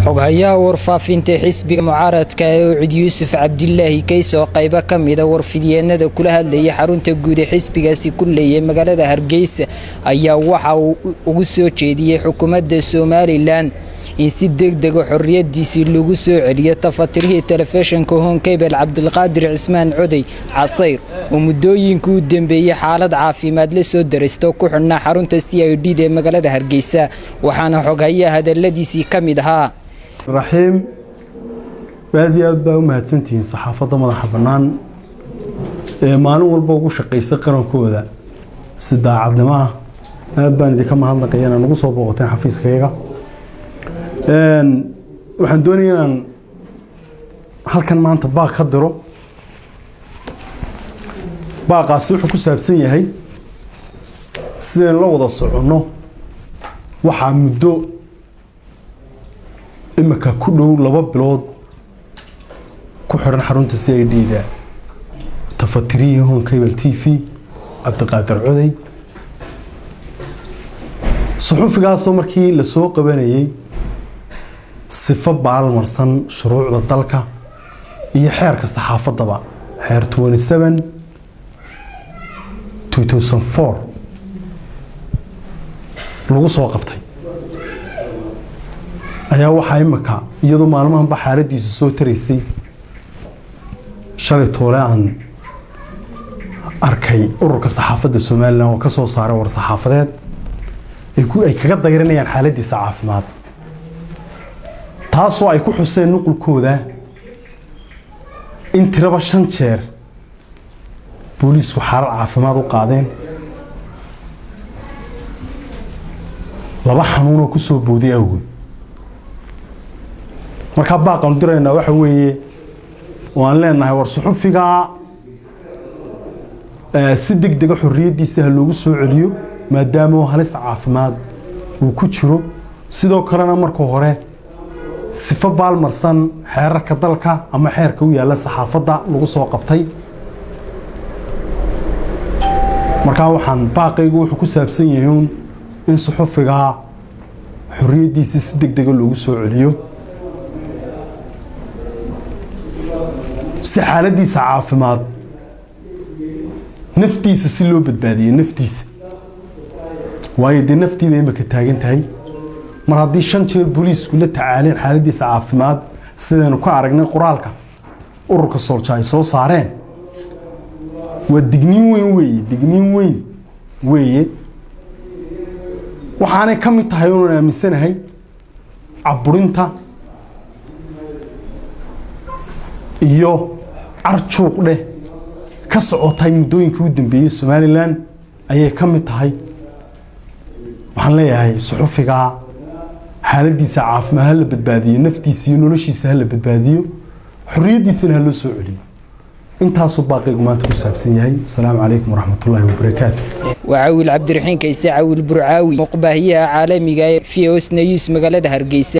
xoghayaha warfaafinta xisbiga mucaaradka ee Ucid Yuusuf Cabdillaahi Kayso qayba kamida warfidiyeenada kula hadlayay xarunta guud ee xisbigaasi ku leeyahay magaalada Hargeysa ayaa waxa uu ugu soo jeediyay xukuumadda Soomaaliland in si degdeg ah xorriyadiisii lagu soo celiyo tafatirihii telefishinka Hon Cable Cabdulqaadir Cismaan Coday Casayr oo muddooyinkii u dambeeyay xaalad caafimaad la soo daristo ku xidhnaa xarunta CID ee magaalada Hargeysa waxaana xoghayaha hadaladiisii kamid ahaa رحيم بادي أبا ومهتسنتين صحافة مدح بنان مالون والبوغو شقيسة قرن كودا سدا عدنما أبا ندي كما هلنا قيانا نقصوا بوغتين حفيز كيغا وحن دوني هل كان ما أنت باق خدرو باقا سوحو كسابسين يهي سيدين لو وضا صعونو وحا مدو إما كله لبا بلود كحرن حرونتا CID دا تفتريه هون كيبل TV عبدالقادر عودي صحوفي قاسو مركي لسوق بانيي صفة بعالمرسان شروع دا دالكا إيا حيرك الصحافة دبا حير 27 2004 لغو سوق قبطي ayaa waxa imaka iyadoo maalmahan ba xaaladiisu soo tareysay shalay toole aan arkay ururka saxaafadda Soomaaliland oo ka soo saaray war saxaafadeed ay kaga dayranayaan xaaladiisa caafimaad taasoo ay ku xuseen nuqulkooda in tiraba 5 jeer booliisku xaalad caafimaad u qaadeen laba xanuun oo ku soo booday awgeed marka baaqan dirayna waxa weeye waan leenahay war suxufiga si degdeg ah xorriyadiisa loogu soo celiyo maadaama uu halis caafimaad uu ku jiro sidoo kalena marka hore sifo baalmarsan xeerarka dalka ama xeerka u yaala saxaafadda lagu soo qabtay marka waxaan baaqaygu wuxuu ku saabsan yahay in suxufiga xorriyadiisa si degdeg ah loogu soo celiyo si xaaladiisa caafimaad naftiisa si loo badbaadiyo naftiisa waayo de naftiiba imaka taagan tahay mar haddii 5 jeer booliisku la tacaaleen xaaladiisa caafimaad sidaynu ku aragnay qoraalka ururka Soolja ay soo saareen waa digniin weyn weeye waxaanay ka mid tahay inuu aaminsanahay caburinta iyo arjuuq leh ka socotay muddooyinkii u dambeeyay Soomaaliland ayay ka mid tahay waxaan leeyahay suxufiga xaaladiisa caafimaad la badbaadiyo naftiisa iyo noloshiisa la badbaadiyo xorriyadiisana loo soo celiyo intaas oo baaqaygu maanta ku saabsan yahay assalaamu calaykum waraxmatullaahi wabarakaatuh وعاول عبد الرحيم كيسي عاول برعاوي مقباهية عالمية في أوسنا يوس مقالة هرقيسة